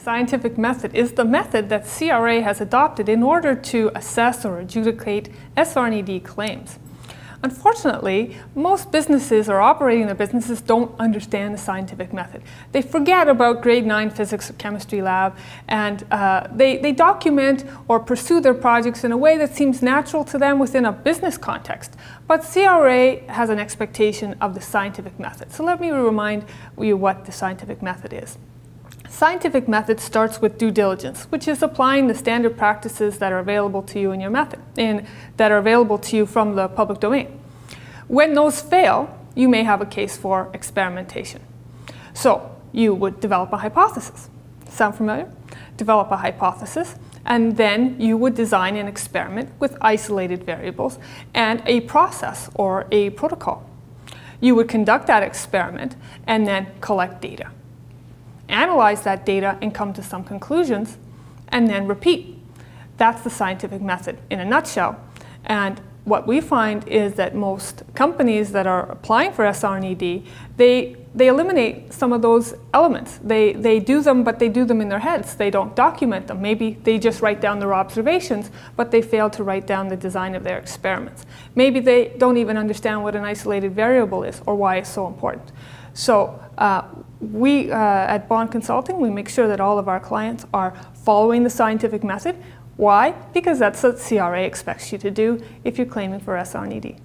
Scientific method is the method that CRA has adopted in order to assess or adjudicate SR&ED claims. Unfortunately, most businesses or operating their businesses don't understand the scientific method. They forget about grade 9 physics or chemistry lab, and they document or pursue their projects in a way that seems natural to them within a business context. But CRA has an expectation of the scientific method. So let me remind you what the scientific method is. Scientific method starts with due diligence, which is applying the standard practices that are available to you in your method, that are available to you from the public domain. When those fail, you may have a case for experimentation. So you would develop a hypothesis. Sound familiar? Develop a hypothesis, and then you would design an experiment with isolated variables and a process or a protocol. You would conduct that experiment and then collect data. Analyze that data and come to some conclusions, and then repeat. That's the scientific method in a nutshell. And what we find is that most companies that are applying for SR&ED, they eliminate some of those elements. They do them, but they do them in their heads. They don't document them. Maybe they just write down their observations, but they fail to write down the design of their experiments. Maybe they don't even understand what an isolated variable is or why it's so important. So we at Bond Consulting, we make sure that all of our clients are following the scientific method. Why? Because that's what CRA expects you to do if you're claiming for SR&ED.